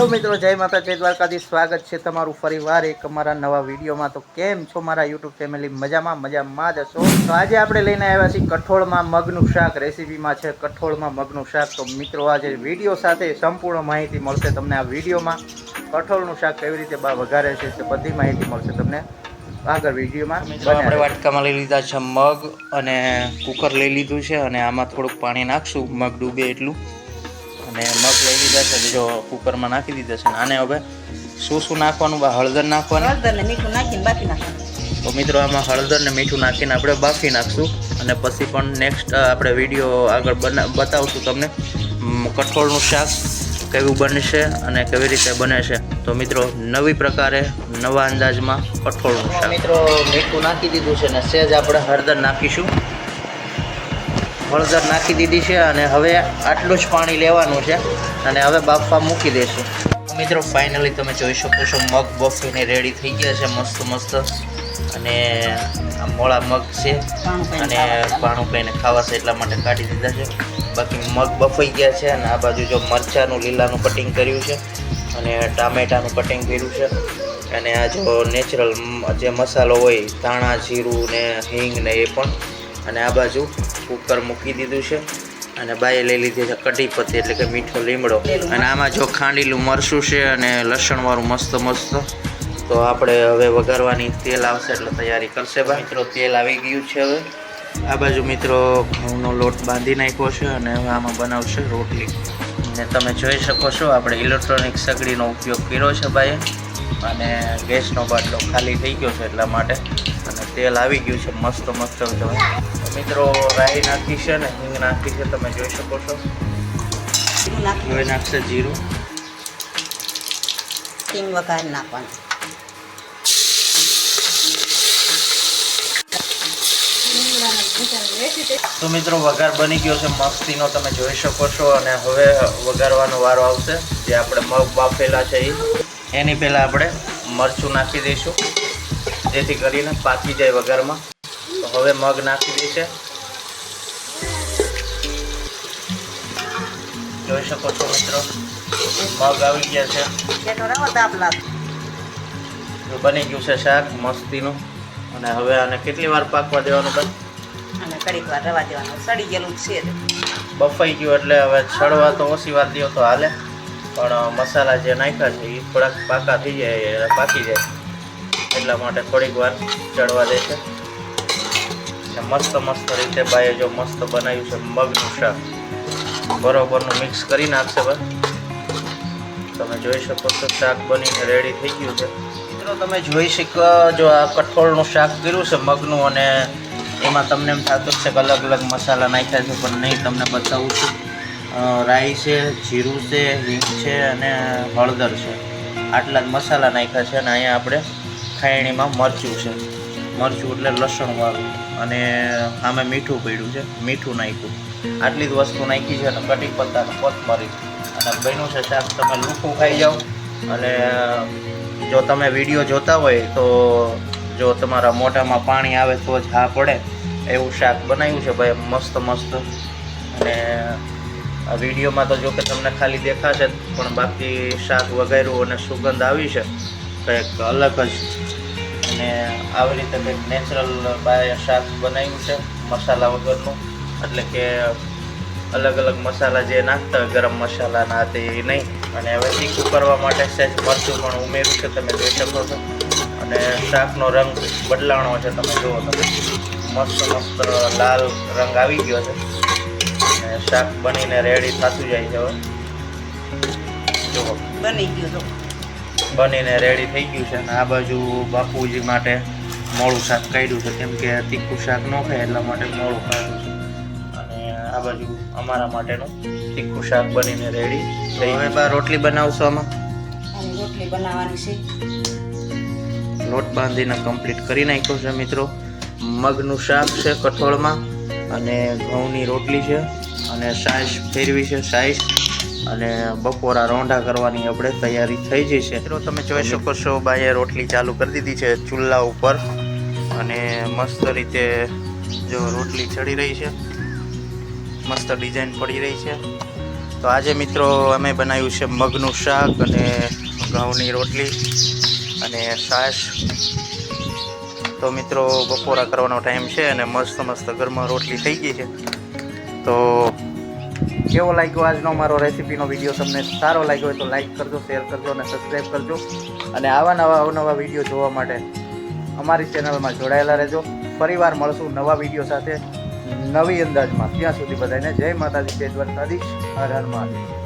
Hello મિત્રો, જય માતા જય દ્વારકાધીશ. સ્વાગત છે તમારું ફરીવાર એક અમારા નવા વિડીયોમાં. તો કેમ છો મારા યુટ્યુબ ફેમિલી? મજામાં જ હશો. તો આજે આપણે લઈને આવ્યા છીએ કઠોળમાં મગનું શાક. રેસીપીમાં છે કઠોળમાં મગનું શાક. તો મિત્રો આજે વિડીયો સાથે સંપૂર્ણ માહિતી મળશે તમને આ વિડીયોમાં. કઠોળનું શાક કેવી રીતે વઘારે છે તે બધી માહિતી મળશે તમને આગળ વિડીયોમાં. મિત્રો આપણે વાટકામાં લઈ લીધા છે મગ અને કુકર લઈ લીધું છે અને આમાં થોડુંક પાણી નાખશું મગ ડૂબે એટલું. અને મગ લઈ લીધા છે, જો કુકરમાં નાખી દીધા છે. આને હવે શું નાખવાનું? હળદર નાખવાનું, હળદર ને મીઠું નાખીને બાફી નાખવાનું. તો મિત્રો આમાં હળદર ને મીઠું નાખીને આપણે બાફી નાખશું અને પછી પણ નેક્સ્ટ આપણે વિડીયો આગળ બતાવશું તમને કઠોળનું શાક કેવું બનશે અને કેવી રીતે બને છે. તો મિત્રો નવી પ્રકારે નવા અંદાજમાં કઠોળનું શાક. મિત્રો મીઠું નાખી દીધું છે ને સહેજ આપણે હળદર નાખીશું. હળદર નાખી દીધી છે અને હવે આટલું જ પાણી લેવાનું છે અને હવે બાફવા મૂકી દઈશું. મિત્રો ફાઇનલી તમે જોઈ શકો છો મગ બફીને રેડી થઈ ગયા છે મસ્ત અને આ મોળા મગ છે અને પાણું કહીને ખાવા છે એટલા માટે કાઢી દીધા છે. બાકી મગ બફાઈ ગયા છે અને આ બાજુ જો મરચાંનું લીલાનું કટિંગ કર્યું છે અને ટામેટાનું કટિંગ કર્યું છે અને આ જો નેચરલ જે મસાલો હોય ધાણા જીરું ને હિંગ ને એ પણ. અને આ બાજુ કુકર મૂકી દીધું છે અને બાએ લઈ લીધી છે કઢી પત્તી એટલે કે મીઠો લીમડો. અને આમાં જો ખાંડેલું મરચું છે અને લસણવાળું મસ્ત. તો આપણે હવે વઘારવાની તેલ આવશે એટલે તૈયારી કરશે ભાઈ. મિત્રો તેલ આવી ગયું છે. હવે આ બાજુ મિત્રો ઘઉંનો લોટ બાંધી નાખ્યો છે અને હવે આમાં બનાવશે રોટલી. અને તમે જોઈ શકો છો આપણે ઇલેક્ટ્રોનિક સગડીનો ઉપયોગ કર્યો છે ભાઈ અને ગેસનો બાટલો ખાલી થઈ ગયો છે એટલા માટે. અને તેલ આવી ગયું છે મસ્ત. મિત્રો રાઈ નાખી છે ને હિંગ નાખી છે, તમે જોઈ શકો છો. હવે નાખશે જીરું, હિંગ વઘાર નાખવાનું. તો મિત્રો વઘાર બની ગયો છે મસ્તીનો, તમે જોઈ શકો છો. અને હવે વઘારવાનો વારો આવશે. જે આપણે મગ બાફેલા છે એની પહેલાં આપણે મરચું નાખી દઈશું જેથી કરીને પાકી જાય વઘારમાં. તો હવે મગ નાખી દઈશે, જોઈ શકો છો મિત્રો. મગ આવી ગયા છે, બની ગયું છે શાક મસ્તીનું. અને હવે આને કેટલી વાર પાકવા દેવાનું? અને કડીક વાર રવા દેવાનું. સડી ગયેલું છે, બફાઈ ગયું એટલે હવે છડવા તો ઓછી વાર દો તો હાલે, પણ મસાલા જે નાખ્યા છે એ થોડાક પાકા થઈ જાય પાકી જાય એટલા માટે થોડીક વાર ચડવા દે છે. મસ્ત રીતે બાએ જો મસ્ત બનાવ્યું છે મગનું શાક. બરોબરનું મિક્સ કરી નાખશે ભાઈ. તમે જોઈ શકો છો શાક બનીને રેડી થઈ ગયું છે. મિત્રો તમે જોઈ શકો જો આ કઠોળનું શાક કર્યું છે મગનું અને એમાં તમને એમ થતું છે કે અલગ અલગ મસાલા નાખ્યા છે, પણ નહીં, તમને બતાવું છું. રાઈ છે, જીરું છે, હિંગ છે અને હળદર છે, આટલા જ મસાલા નાખ્યા છે. અને અહીંયા આપણે ખાયણીમાં મરચું છે, મરચું એટલે લસણવાળું, અને આમાં મીઠું પડ્યું છે, મીઠું નાખ્યું. આટલી જ વસ્તુ નાખી છે અને કઢી પત્તા કોથમરી અને બન્યું છે શાક. તમે લૂકું ખાઈ જાઓ. અને જો તમે વિડીયો જોતા હોય તો જો તમારા મોઢામાં પાણી આવે તો જ હા પડે એવું શાક બનાવ્યું છે ભાઈ મસ્ત. અને આ વિડીયોમાં તો જો કે તમને ખાલી દેખાશે પણ બાકી શાક વઘાર્યું અને સુગંધ આવી છે કંઈક અલગ જ. અને આવી રીતે કંઈક નેચરલ બાય શાક બનાવ્યું છે મસાલા વગરનું, એટલે કે અલગ મસાલા જે નાખતા હોય ગરમ મસાલા ના તે નહીં. અને હવે તીખું કરવા માટે સહેજ મરચું પણ ઉમેર્યું છે, તમે જોઈ શકો છો. અને શાકનો રંગ બદલાણો છે, તમે જુઓ. તમે મસ્ત લાલ રંગ આવી ગયો છે અને શાક બનીને રેડી થતું જાય છે. હવે જુઓ બનીને રેડી થઈ ગયું છે. અને આ બાજુ બાપુજી માટે મોળું શાક કાઢ્યું છે, કેમ કે તીખું શાક ન ખાય એટલા માટે મોળું કાઢ્યું છે. અને આ બાજુ અમારા માટેનું તીખું શાક બનીને રેડી થઈ. હવે બા રોટલી બનાવશો? આમાં રોટલી બનાવવાની છે. લોટ બાંધીને કમ્પ્લીટ કરી નાખ્યો છે મિત્રો. મગનું શાક છે કઠોળમાં અને ઘઉંની રોટલી છે અને સાઈસ ફેરવી છે સાઈસ. અને બપોરા રોંઢા કરવાની આપણે તૈયારી થઈ જઈ છે. મિત્રો તમે જોઈ શકો છો બાએ રોટલી ચાલુ કરી દીધી છે ચૂલા ઉપર અને મસ્ત રીતે જો રોટલી ચડી રહી છે, મસ્ત ડિઝાઇન પડી રહી છે. તો આજે મિત્રો અમે બનાવ્યું છે મગનું શાક અને ઘઉંની રોટલી અને છાશ. તો મિત્રો બપોરા કરવાનો ટાઈમ છે અને મસ્ત મસ્ત ગરમા રોટલી થઈ ગઈ છે. તો કેવો લાગ્યો આજનો મારો રેસીપીનો વિડીયો? તમને સારો લાગ્યો હોય તો લાઈક કરજો, શેર કરજો અને સબસ્ક્રાઈબ કરજો. અને આવા નવા અવનવા વિડીયો જોવા માટે અમારી ચેનલમાં જોડાયેલા રહેજો. ફરીવાર મળશું નવા વિડીયો સાથે નવી અંદાજમાં. ત્યાં સુધી બધાને જય માતાજી, જય દ્વારકાધીશ, હર હર મહાદેવ.